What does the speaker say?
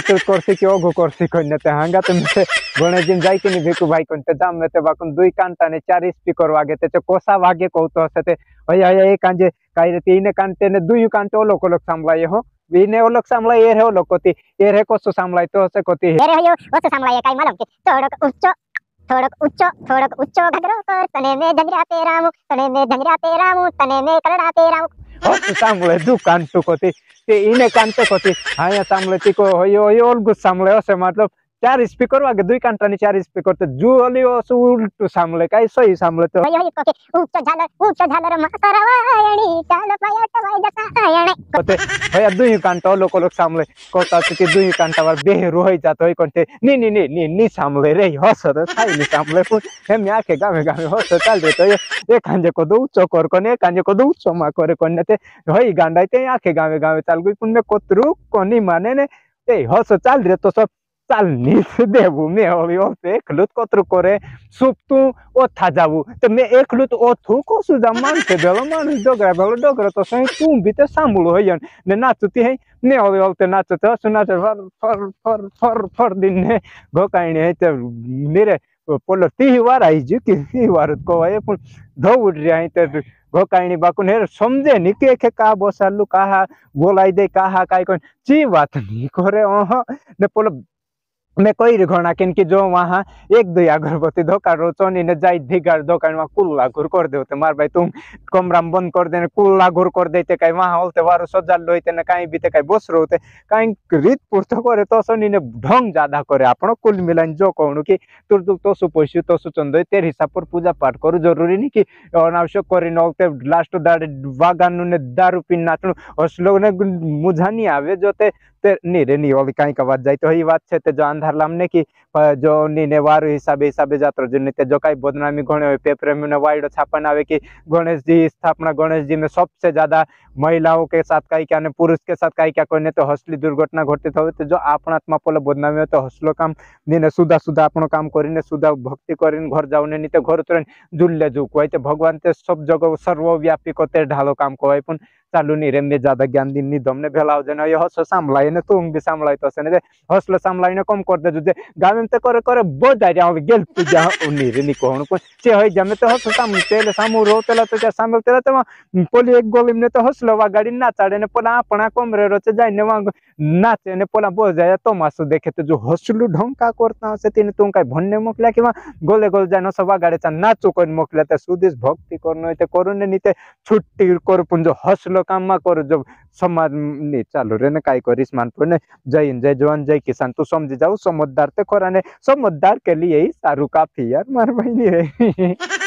तो करसी कि ओगो करसी कन्याते हांगा तो मैं गणेश दिन जाई कि भिकु भाई कन्ते दाम में ते बाकुन दुई कांटा ने चार स्पीकर वागे ते कोसा वागे कहतो हसे भैया ये कांजे काई रे तीन कांटे ने दुई कांटे ओलोक ओलोक सामलाये हो विने ओलोक सामलाये रे ओलोक कोती ये रे कोसो सामलाय तो हसे कोती ये रे हो ओसो सामलाये काई मालूम कि थोड़क उच्चो घगरो कर तने में झंगरा पेरामु तने में झंगरा पेरामु तने में कलड़ा पेरामु हो सामले दु कांटू कोती ते इने कांटे कोती हाया सामले ती को होयो यो ओल गुस सामले हसे मतलब चार स्पीकर वागे दुई कांटा ने चार स्पीकर तो जू ओली ओसु उल्टू सामले काई सही सामले तो होयो को के उच्च झालर मातरवायणी चाल पायट वाय जसा आयणे कोते भैया दुई कांटा लोक लोक सामले कोता ती दुई कांटा वर बेहरू होई जात होई कोनते नी सामले रे हसर थाई नी सामले पुन हम याके गामे गामे हस चाल रे तो ये कांजे को दो चोकर कोने कांजे को दो चोमा करे कोने ते होई गांडाइते याके गामे गामे चाल गई पुन में कोतरु कोनी माने ने ए हस चाल रे तो सब चाल नीच देबू मैं होली ओते एकलुत कोतरु करे सुप्तु ओ था जाबू तो मैं एकलुत ओ थु को सुजा मान से देलो मान डोगरा तो सही तू भी ते सांभुलो होयन ने नाचती है ने होली ओते नाचते सुना फर दिन ने गोकाइने है ते मेरे पोलो 30 वार आई जी कि वार को है पुन धो उठ रे है ते गोकाइनी बाकुन हेर समझे नी के का बोसालू कहा बोलाई दे कहा काई कोन ची बात नी करे ओह ने पोलो मैं कोई घोड़ा किनकी जो वहाँ एक दो अगरबत्ती धोखा रोचोनी ने जाई धिगार दुकान वहाँ कुल्ला घुर कर देते मार भाई तुम कमरा में बंद कर देने कुल्ला घुर कर देते कहीं वहाँ होते वारो सजाल लोते ना कहीं बीते कहीं बस रोते कहीं रीत पुरत करे तो सोनी ने ढंग ज्यादा करे आपण कुल मिलान जो कहूँ कि तुर तो सुपैसु तो सुचंद तेर हिसाब पर पूजा पाठ करू जरूरी नहीं कि अनावश्यक करे नौते लास्ट दाड़े वागानु ने दारू पी नाचनु हसलो ने मुझा नहीं आवे जोते नी रे नी वाली कहीं का बात जाए तो ही बात छे ते जो अंधार लामने की जो नी वारु हिसाबे जात्रो जो जो कई बदनामी गणे पेपर में वाइड छापन आवे कि गणेश जी स्थापना गणेश जी में सबसे ज्यादा महिलाओं के साथ कहीं क्या ने पुरुष के साथ कहीं क्या करने तो हसली दुर्घटना घटित हो तो जो आपणात्मा पोला बदनामी हो तो हसलो काम नी सुधा आपण काम करीने सुधा भक्ति करीने घर जाऊने नी तो घर तुरंत जुल्ले जुक तो भगवान ते सब जगह सर्वव्यापी को ढालो काम को पुन चालू नी रे में ज्यादा ज्ञान दिन नी दमने भेलाव जन ये हस सामलाय ने तुम भी सामलाय तो से ने हसलो सामलाय ने कम कर दे जो गामे में ते करे बोझा रे गेल पूजा नी रे नी कोन को से होय जमे तो हस साम तेले सामु रोतेला तो जा सामल तेला तो पोली एक गोलिम ने तो हसलो वा गाड़ी ना चाड़े ने पोला आपना कमरे रोचे जाय ने वा नाचे ने पोला बोझा तो मासु देखे तो जो हसलू ढंग का करता से तीन तुम काय भन्ने मोकला कि गोले गोल जानो सवा गाड़ी चा नाचो कोन मोकला ते सुदेश भक्ति करनो ते करूने नी ते छुट्टी कर पुन जो हसलो काम मा करो जब समाज नहीं चालू रे ने काय करिस मान पर ने जय हिंद जय जवान जय किसान तू समझ जाओ समझदार ते खोराने समझदार के लिए ही सारू काफी यार मार भाई नहीं है